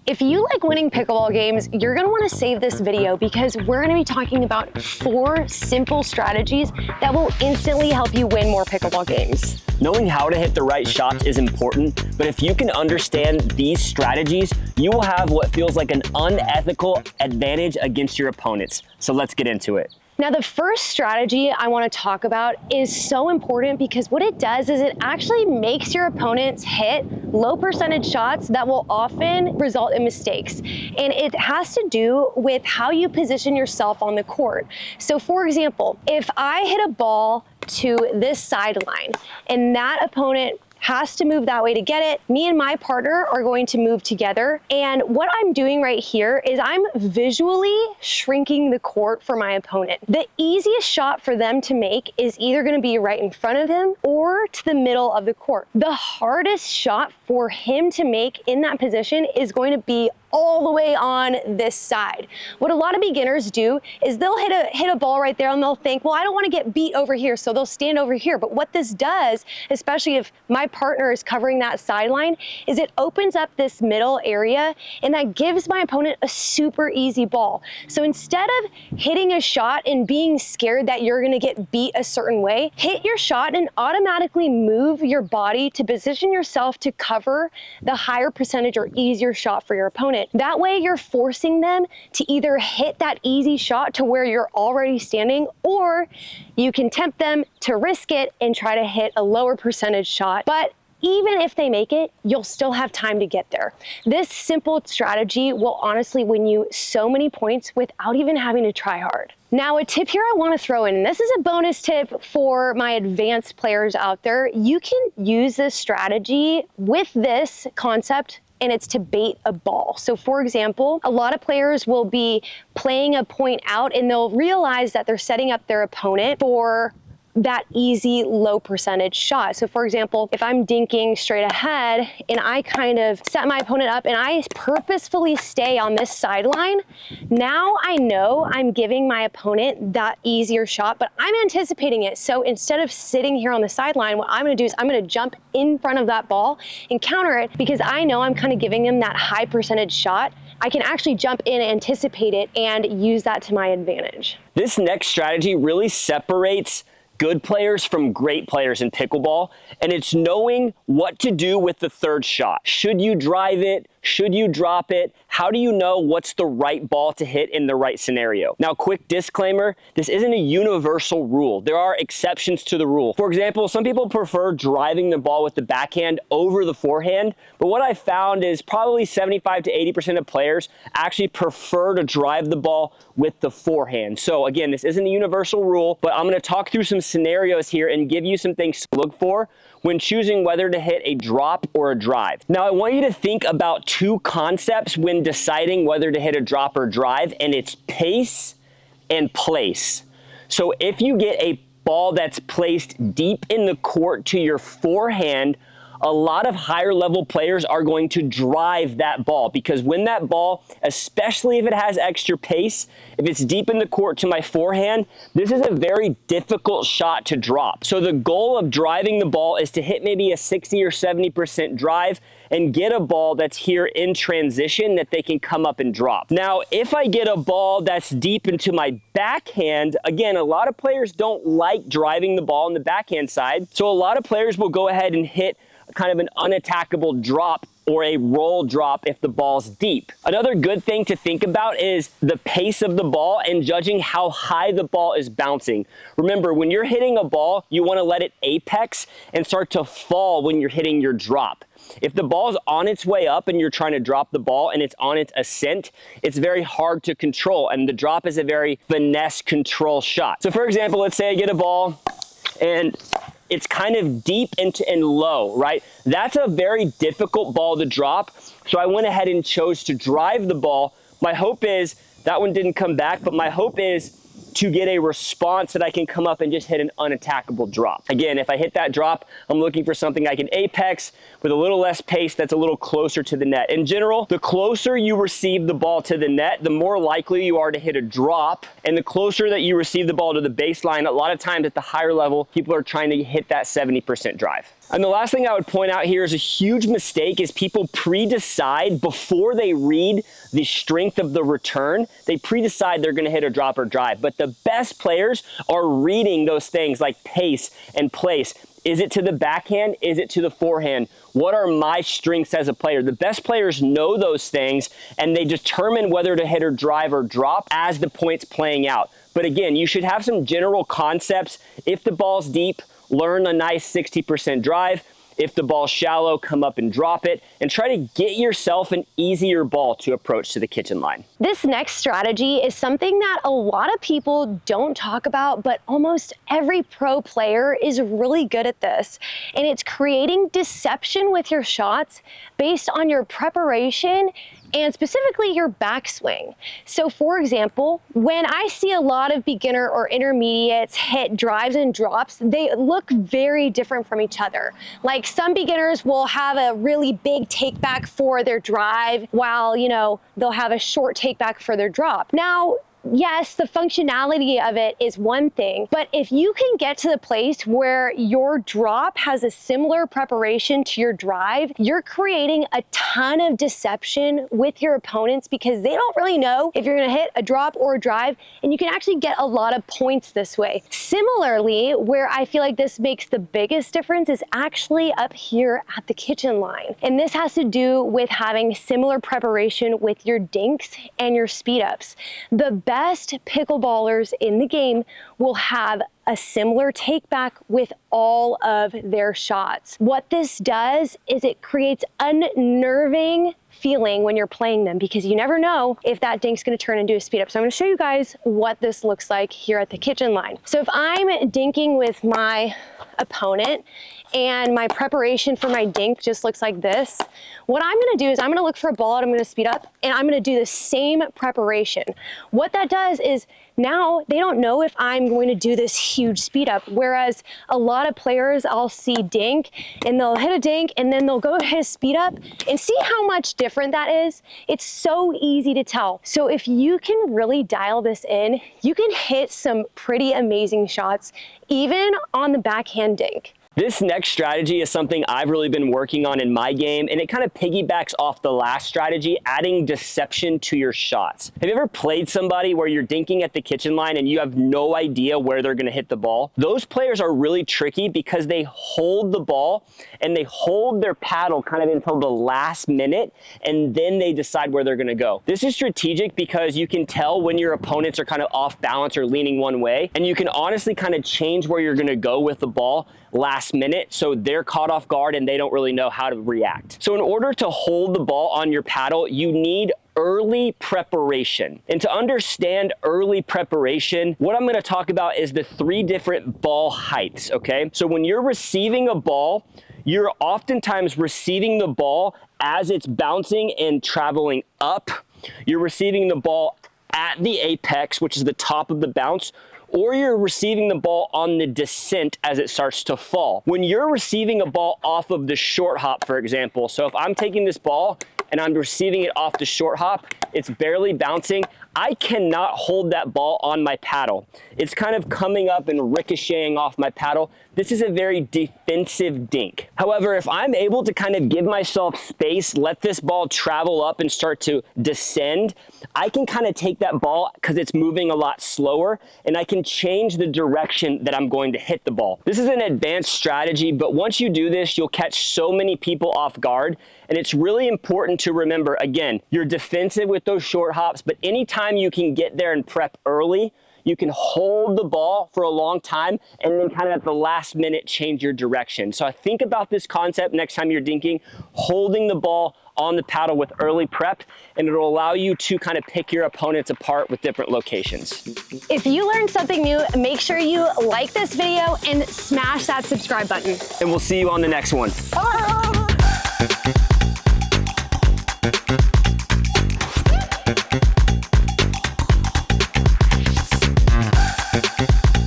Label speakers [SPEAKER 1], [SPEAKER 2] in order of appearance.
[SPEAKER 1] If you like winning pickleball games, you're gonna wanna save this video because we're gonna be talking about 4 simple strategies that will instantly help you win more pickleball games.
[SPEAKER 2] Knowing how to hit the right shots is important, but if you can understand these strategies, you will have what feels like an unethical advantage against your opponents. So let's get into it.
[SPEAKER 1] Now, the first strategy I want to talk about is so important because what it does is it actually makes your opponents hit low percentage shots that will often result in mistakes. And it has to do with how you position yourself on the court. So for example, if I hit a ball to this sideline and that opponent has to move that way to get it, me and my partner are going to move together. And what I'm doing right here is I'm visually shrinking the court for my opponent. The easiest shot for them to make is either gonna be right in front of him or to the middle of the court. The hardest shot for him to make in that position is going to be all the way on this side. What a lot of beginners do is they'll hit a ball right there and they'll think, well, I don't want to get beat over here, so they'll stand over here. But what this does, especially if my partner is covering that sideline, is it opens up this middle area and that gives my opponent a super easy ball. So instead of hitting a shot and being scared that you're gonna get beat a certain way, hit your shot and automatically move your body to position yourself to cover the higher percentage or easier shot for your opponent. That way you're forcing them to either hit that easy shot to where you're already standing, or you can tempt them to risk it and try to hit a lower percentage shot. But even if they make it, you'll still have time to get there. This simple strategy will honestly win you so many points without even having to try hard. Now, a tip here I want to throw in, and this is a bonus tip for my advanced players out there. You can use this strategy with this concept, and it's to bait a ball. So for example, a lot of players will be playing a point out and they'll realize that they're setting up their opponent for that easy low percentage shot. So for example, if I'm dinking straight ahead and I kind of set my opponent up and I purposefully stay on this sideline, now I know I'm giving my opponent that easier shot, but I'm anticipating it. So instead of sitting here on the sideline, what I'm gonna do is I'm gonna jump in front of that ball and counter it because I know I'm kind of giving them that high percentage shot. I can actually jump in, anticipate it, and use that to my advantage.
[SPEAKER 2] This next strategy really separates good players from great players in pickleball, and it's knowing what to do with the third shot. Should you drive it? Should you drop it? How do you know what's the right ball to hit in the right scenario? Now, quick disclaimer, this isn't a universal rule. There are exceptions to the rule. For example, some people prefer driving the ball with the backhand over the forehand, but what I found is probably 75 to 80% of players actually prefer to drive the ball with the forehand. So again, this isn't a universal rule, but I'm gonna talk through some scenarios here and give you some things to look for when choosing whether to hit a drop or a drive. Now, I want you to think about 2 concepts when deciding whether to hit a drop or drive, and it's pace and place. So if you get a ball that's placed deep in the court to your forehand, a lot of higher level players are going to drive that ball because when that ball, especially if it has extra pace, if it's deep in the court to my forehand, this is a very difficult shot to drop. So the goal of driving the ball is to hit maybe a 60 or 70% drive and get a ball that's here in transition that they can come up and drop. Now, if I get a ball that's deep into my backhand, again, a lot of players don't like driving the ball on the backhand side. So a lot of players will go ahead and hit kind of an unattackable drop or a roll drop if the ball's deep. Another good thing to think about is the pace of the ball and judging how high the ball is bouncing. Remember, when you're hitting a ball, you want to let it apex and start to fall when you're hitting your drop. If the ball's on its way up and you're trying to drop the ball and it's on its ascent, it's very hard to control, and the drop is a very finesse control shot. So for example, let's say I get a ball and it's kind of deep and low, right? That's a very difficult ball to drop. So I went ahead and chose to drive the ball. My hope is, that one didn't come back, but my hope is to get a response that I can come up and just hit an unattackable drop. Again, if I hit that drop, I'm looking for something I can apex with a little less pace that's a little closer to the net. In general, the closer you receive the ball to the net, the more likely you are to hit a drop. And the closer that you receive the ball to the baseline, a lot of times at the higher level, people are trying to hit that 70% drive. And the last thing I would point out here is a huge mistake is people pre-decide before they read the strength of the return, they pre-decide they're gonna hit a drop or drive. But the best players are reading those things like pace and place. Is it to the backhand? Is it to the forehand? What are my strengths as a player? The best players know those things and they determine whether to hit or drive or drop as the point's playing out. But again, you should have some general concepts. If the ball's deep, learn a nice 60% drive. If the ball's shallow, come up and drop it and try to get yourself an easier ball to approach to the kitchen line.
[SPEAKER 1] This next strategy is something that a lot of people don't talk about, but almost every pro player is really good at this. And it's creating deception with your shots based on your preparation and specifically your backswing. So for example, when I see a lot of beginner or intermediates hit drives and drops, they look very different from each other. Like some beginners will have a really big take back for their drive, while they'll have a short take back for their drop. Now, yes, the functionality of it is one thing, but if you can get to the place where your drop has a similar preparation to your drive, you're creating a ton of deception with your opponents because they don't really know if you're gonna hit a drop or a drive, and you can actually get a lot of points this way. Similarly, where I feel like this makes the biggest difference is actually up here at the kitchen line. And this has to do with having similar preparation with your dinks and your speed ups. The best pickleballers in the game will have a similar take back with all of their shots. What this does is it creates unnerving feeling when you're playing them because you never know if that dink's gonna turn into a speed up. So I'm gonna show you guys what this looks like here at the kitchen line. So if I'm dinking with my opponent and my preparation for my dink just looks like this, what I'm gonna do is I'm gonna look for a ball and I'm gonna speed up and I'm gonna do the same preparation. What that does is now they don't know if I'm going to do this huge speed up, whereas a lot of players I'll see dink and they'll hit a dink and then they'll go hit a speed up and see how much different that is. It's so easy to tell. So if you can really dial this in, you can hit some pretty amazing shots even on the backhand dink.
[SPEAKER 2] This next strategy is something I've really been working on in my game, and it kind of piggybacks off the last strategy, adding deception to your shots. Have you ever played somebody where you're dinking at the kitchen line and you have no idea where they're gonna hit the ball? Those players are really tricky because they hold the ball and they hold their paddle kind of until the last minute, and then they decide where they're gonna go. This is strategic because you can tell when your opponents are kind of off balance or leaning one way, and you can honestly kind of change where you're gonna go with the ball last minute, so they're caught off guard and they don't really know how to react. So in order to hold the ball on your paddle, you need early preparation. And to understand early preparation, what I'm gonna talk about is the 3 different ball heights, okay? So when you're receiving a ball, you're oftentimes receiving the ball as it's bouncing and traveling up. You're receiving the ball at the apex, which is the top of the bounce, or you're receiving the ball on the descent as it starts to fall. When you're receiving a ball off of the short hop, for example, so if I'm taking this ball and I'm receiving it off the short hop, it's barely bouncing, I cannot hold that ball on my paddle. It's kind of coming up and ricocheting off my paddle. This is a very defensive dink. However, if I'm able to kind of give myself space, let this ball travel up and start to descend, I can kind of take that ball because it's moving a lot slower and I can change the direction that I'm going to hit the ball. This is an advanced strategy, but once you do this, you'll catch so many people off guard. And it's really important to remember, again, you're defensive with those short hops, but anytime you can get there and prep early, you can hold the ball for a long time and then kind of at the last minute change your direction. So I think about this concept next time you're dinking, holding the ball on the paddle with early prep, and it'll allow you to kind of pick your opponents apart with different locations.
[SPEAKER 1] If you learned something new, make sure you like this video and smash that subscribe button.
[SPEAKER 2] And we'll see you on the next one.